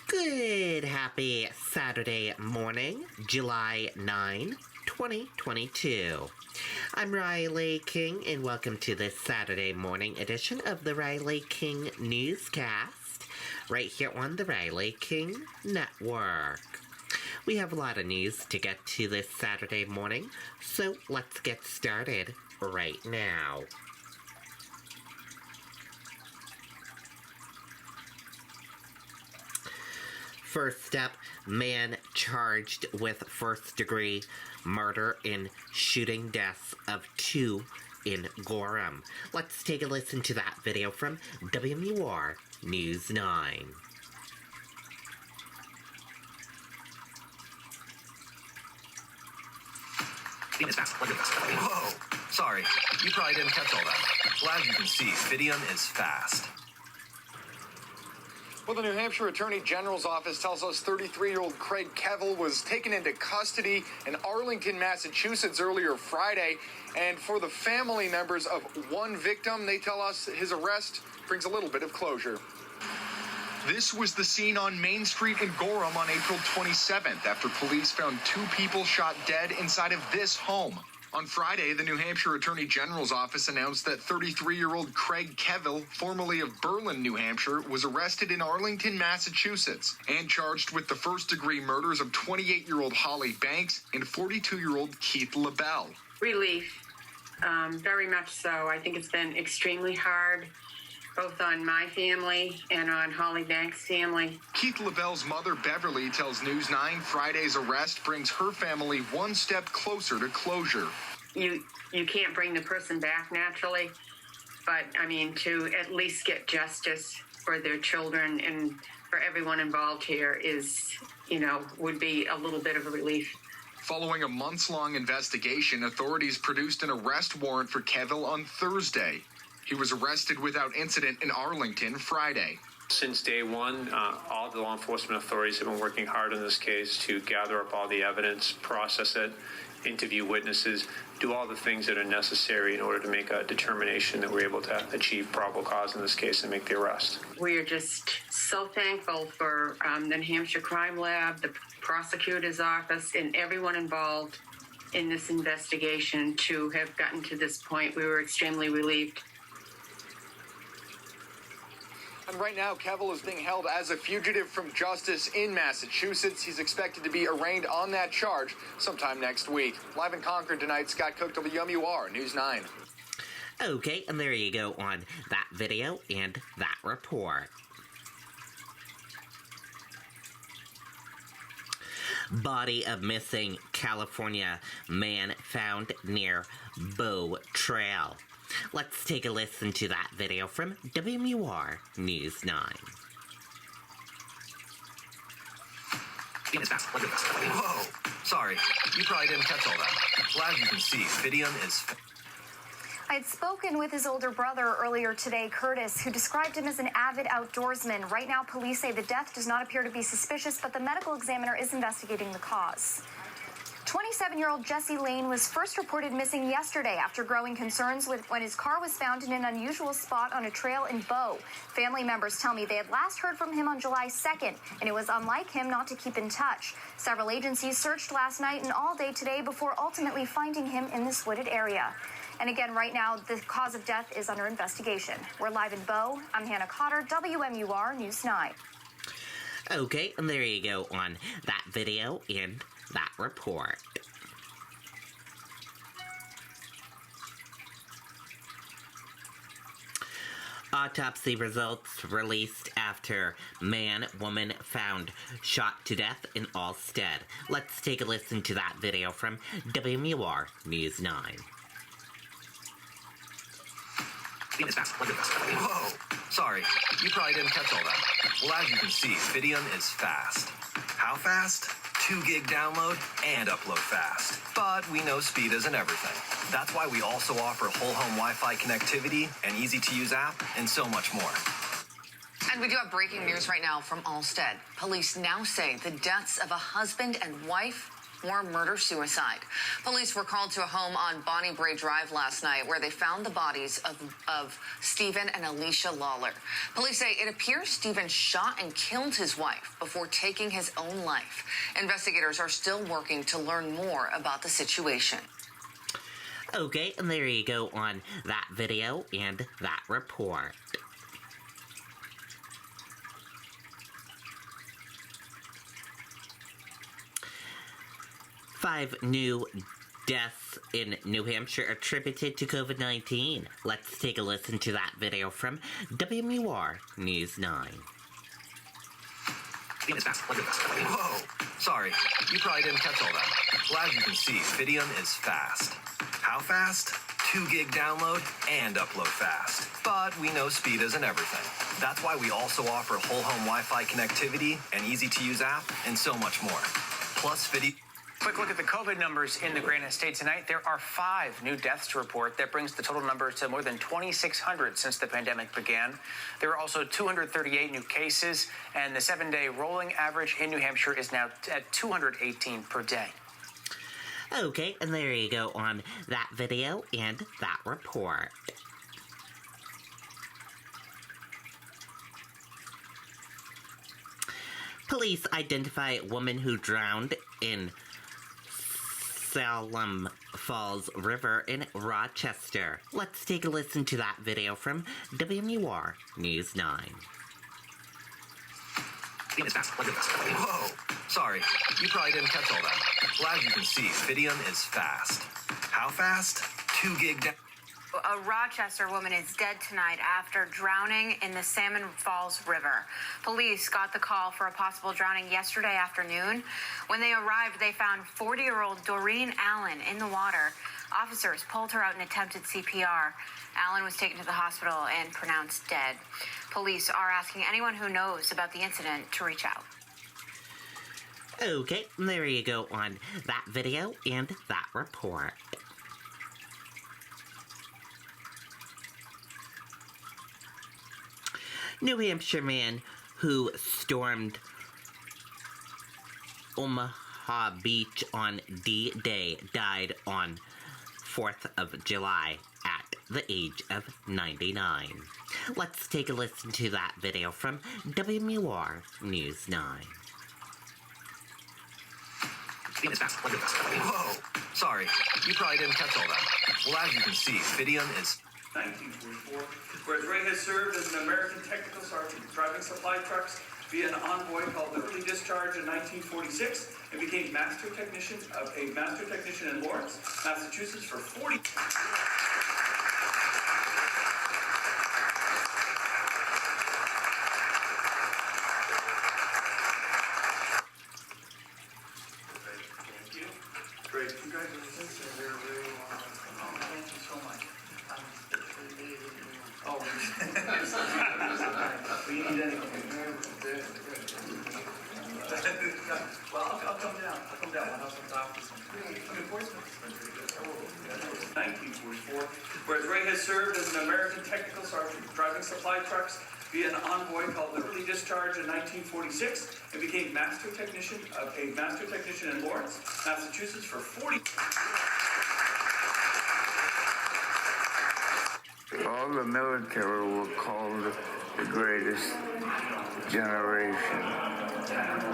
Good happy Saturday morning, July 9, 2022. I'm Riley King, and welcome to this Saturday morning edition of the Riley King Newscast, right here on the Riley King Network. We have a lot of news to get to this Saturday morning, so let's get started right now. First up, man charged with first-degree murder in shooting deaths of 2 in Gorham. Let's take a listen to that video from WMUR News 9. Whoa, sorry, you probably didn't catch all that. Well, as you can see, Fidium is fast. Well, the New Hampshire Attorney General's office tells us 33-year-old Craig Kevill was taken into custody in Arlington, Massachusetts earlier Friday. And for the family members of one victim, they tell us his arrest brings a little bit of closure. This was the scene on Main Street in Gorham on April 27th after police found 2 people shot dead inside of this home. On Friday, the New Hampshire Attorney General's office announced that 33-year-old Craig Kevill, formerly of Berlin, New Hampshire, was arrested in Arlington, Massachusetts, and charged with the first-degree murders of 28-year-old Holly Banks and 42-year-old Keith LaBelle. Relief, very much so. I think it's been extremely hard, both on my family and on Holly Banks' family. Keith LaBelle's mother, Beverly, tells News 9 Friday's arrest brings her family one step closer to closure. You can't bring the person back naturally, but I mean, to at least get justice for their children and for everyone involved here is, would be a little bit of a relief. Following a months-long investigation, authorities produced an arrest warrant for Kevill on Thursday. He was arrested without incident in Arlington Friday. Since day one, all the law enforcement authorities have been working hard on this case to gather up all the evidence, process it, interview witnesses, do all the things that are necessary in order to make a determination that we're able to achieve probable cause in this case and make the arrest. We are just so thankful for the New Hampshire Crime Lab, the prosecutor's office, and everyone involved in this investigation to have gotten to this point. We were extremely relieved. And right now, Kevill is being held as a fugitive from justice in Massachusetts. He's expected to be arraigned on that charge sometime next week. Live in Concord tonight, Scott Cook, WMUR News 9. Okay, and there you go on that video and that report. Body of missing California man found near Bow Trail. Let's take a listen to that video from WMUR News 9. Whoa, sorry, you probably didn't catch all that. Well, as you can see, Fidium is I had spoken with his older brother earlier today, Curtis, who described him as an avid outdoorsman. Right now, police say the death does not appear to be suspicious, but the medical examiner is investigating the cause. 27-year-old Jesse Lane was first reported missing yesterday after growing concerns when his car was found in an unusual spot on a trail in Bow. Family members tell me they had last heard from him on July 2nd, and it was unlike him not to keep in touch. Several agencies searched last night and all day today before ultimately finding him in this wooded area. And again, right now, the cause of death is under investigation. We're live in Bow. I'm Hannah Cotter, WMUR News 9. Okay, and there you go on that video and that report. Autopsy results released after woman found shot to death in Allstead. Let's take a listen to that video from WMUR News 9. Whoa, sorry, you probably didn't catch all that. Well, as you can see, Fidium is fast. How fast? 2 gig download and upload fast. But we know speed isn't everything. That's why we also offer whole home Wi-Fi connectivity, an easy-to-use app, and so much more. And we do have breaking news right now from Allstead. Police now say the deaths of a husband and wife or murder-suicide. Police were called to a home on Bonnie Bray Drive last night where they found the bodies of Stephen and Alicia Lawler. Police say it appears Stephen shot and killed his wife before taking his own life. Investigators are still working to learn more about the situation. Okay, and there you go on that video and that report. Five new deaths in New Hampshire attributed to COVID-19. Let's take a listen to that video from WMUR News 9. Whoa, sorry, you probably didn't catch all that. Well, as you can see, Fidium is fast. How fast? 2 gig download and upload fast. But we know speed isn't everything. That's why we also offer whole home Wi-Fi connectivity, an easy-to-use app, and so much more. Plus, Fidium... Quick look at the COVID numbers in the Granite State tonight. There are 5 new deaths to report. That brings the total number to more than 2,600 since the pandemic began. There are also 238 new cases, and the 7-day rolling average in New Hampshire is now at 218 per day. Okay, and there you go on that video and that report. Police identify woman who drowned in Salmon Falls River in Rochester. Let's take a listen to that video from WMUR News 9. Whoa, sorry, you probably didn't catch all that. Well, as you can see, Fidium is fast. How fast? 2 gig down. A Rochester woman is dead tonight after drowning in the Salmon Falls River. Police got the call for a possible drowning yesterday afternoon. When they arrived, they found 40-year-old Doreen Allen in the water. Officers pulled her out and attempted CPR. Allen was taken to the hospital and pronounced dead. Police are asking anyone who knows about the incident to reach out. Okay, there you go on that video and that report. New Hampshire man who stormed Omaha Beach on D-Day died on 4th of July at the age of 99. Let's take a listen to that video from WMUR News 9. Whoa, sorry, you probably didn't catch all that. Well, as you can see, Fidium is... 1944, whereas Ray has served as an American technical sergeant driving supply trucks via an envoy called the Early Discharge in 1946 and became a master technician in Lawrence, Massachusetts for 40 years. Thank you. Great. Congratulations. Thank you so much. Oh, we need anything. Well, I'll come down. I'll have some coffee. 1944, whereas Ray has served as an American technical sergeant driving supply trucks via an envoy called the Early Discharge in 1946 and became a master technician in Lawrence, Massachusetts for 40 years. All the military were called the greatest generation.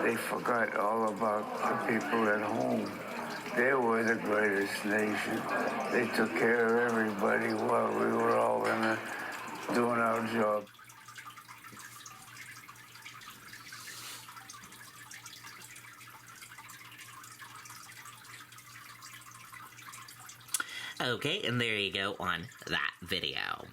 They forgot all about the people at home. They were the greatest nation. They took care of everybody while we were all doing our job. Okay, and there you go on that video.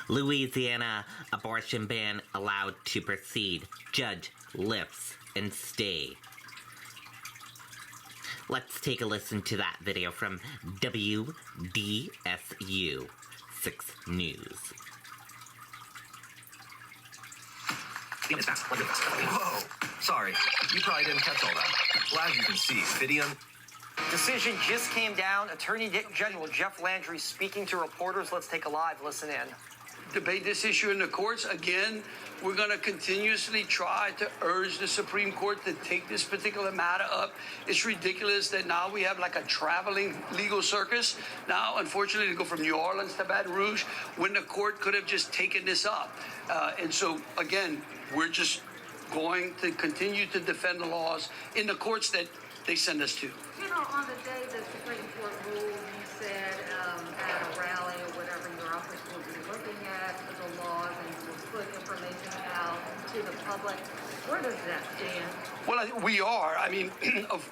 Louisiana Abortion Ban allowed to proceed. Judge lifts and stay. Let's take a listen to that video from WDSU 6 News. Whoa, sorry, you probably didn't catch all that. Well, as you can see, Fidium. Decision just came down. Attorney General Jeff Landry speaking to reporters. Let's take a live listen in. Debate this issue in the courts. Again, we're going to continuously try to urge the Supreme Court to take this particular matter up. It's ridiculous that now we have like a traveling legal circus. Now, unfortunately, to go from New Orleans to Baton Rouge when the court could have just taken this up. And so, again, we're just going to continue to defend the laws in the courts that they send us to. You know, on the day the Supreme Court ruled, you said at a rally or whatever, your office will be looking at the laws and will put information out to the public. Where does that stand? Well, we are. I mean,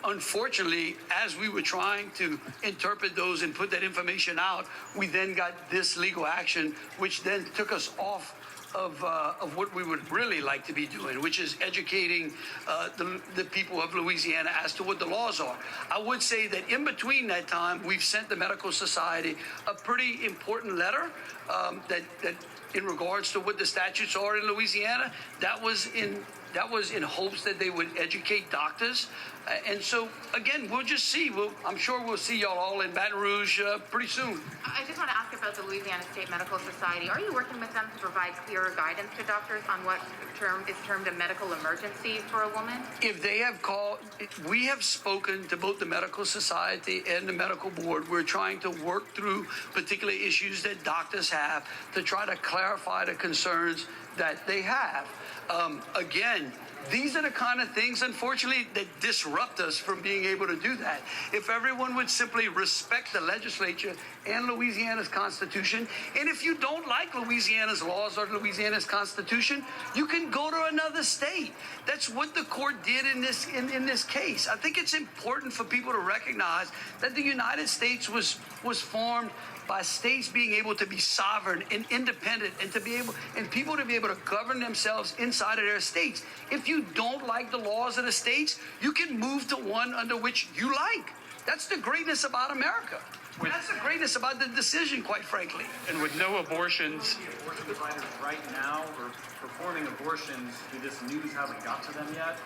unfortunately, as we were trying to interpret those and put that information out, we then got this legal action, which then took us off of what we would really like to be doing, which is educating the people of Louisiana as to what the laws are. I would say that in between that time, we've sent the Medical Society a pretty important letter that in regards to what the statutes are in Louisiana. That was in hopes that they would educate doctors. And so, again, we'll just see. I'm sure we'll see y'all all in Baton Rouge pretty soon. I just want to ask about the Louisiana State Medical Society. Are you working with them to provide clearer guidance to doctors on what is termed a medical emergency for a woman? If they have called, we have spoken to both the Medical Society and the Medical Board. We're trying to work through particular issues that doctors have to try to clarify the concerns that they have. Again, these are the kind of things, unfortunately, that disrupt us from being able to do that. If everyone would simply respect the legislature and Louisiana's Constitution, and if you don't like Louisiana's laws or Louisiana's Constitution, you can go to another state. That's what the court did in this case. I think it's important for people to recognize that the United States was formed by states being able to be sovereign and independent and people to be able to govern themselves inside of their states. If you don't like the laws of the states, you can move to one under which you like. That's the greatness about America. That's the greatness about the decision, quite frankly. And with no abortions. Abortion providers right now are performing abortions. Do this news haven't got to them yet?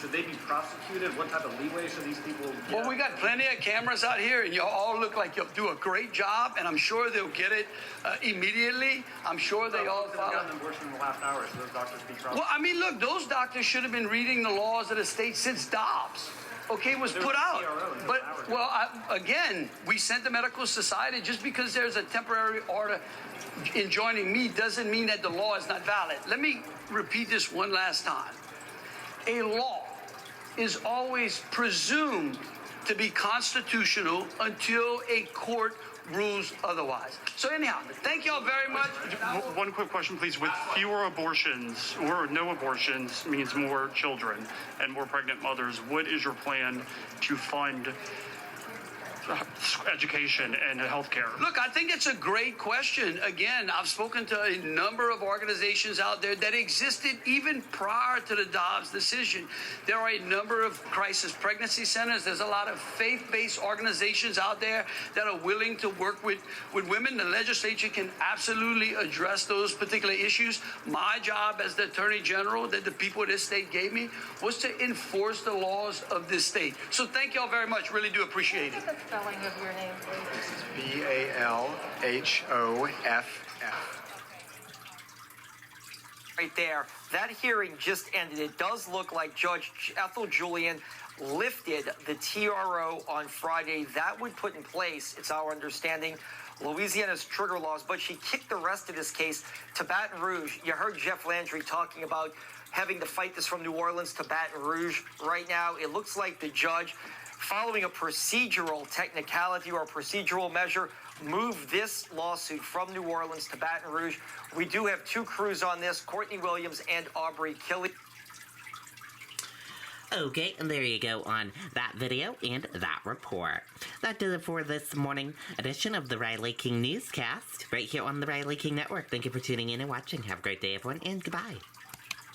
Should they be prosecuted? What type of leeway should these people get? Well, we got plenty of cameras out here, and you all look like you'll do a great job, and I'm sure they'll get it immediately. I'm sure they all follow. Got an abortion in the last hour, so those doctors be prosecuted. Well, I mean, look, those doctors should have been reading the laws of the state since Dobbs. Okay, was put out. But, well, again, we sent the Medical Society. Just because there's a temporary order enjoining me doesn't mean that the law is not valid. Let me repeat this one last time. A law is always presumed to be constitutional until a court rules otherwise. So anyhow, thank y'all very much. One quick question, please. With fewer abortions or no abortions means more children and more pregnant mothers, what is your plan to fund education and healthcare? Look, I think it's a great question. Again, I've spoken to a number of organizations out there that existed even prior to the Dobbs decision. There are a number of crisis pregnancy centers. There's a lot of faith-based organizations out there that are willing to work with women. The legislature can absolutely address those particular issues. My job as the Attorney General that the people of this state gave me was to enforce the laws of this state. So thank y'all very much. Really do appreciate it. Spelling of your name, please. B-A-L-H-O-F-F. Right there. That hearing just ended. It does look like Judge Ethel Julian lifted the TRO on Friday. That would put in place, it's our understanding, Louisiana's trigger laws, but she kicked the rest of this case to Baton Rouge. You heard Jeff Landry talking about having to fight this from New Orleans to Baton Rouge right now. It looks like the judge, following a procedural technicality or a procedural measure, moved this lawsuit from New Orleans to Baton Rouge. We do have two crews on this, Courtney Williams and Aubrey Killey. Okay, and there you go on that video and that report. That does it for this morning edition of the Riley King Newscast, right here on the Riley King Network. Thank you for tuning in and watching. Have a great day, everyone, and goodbye.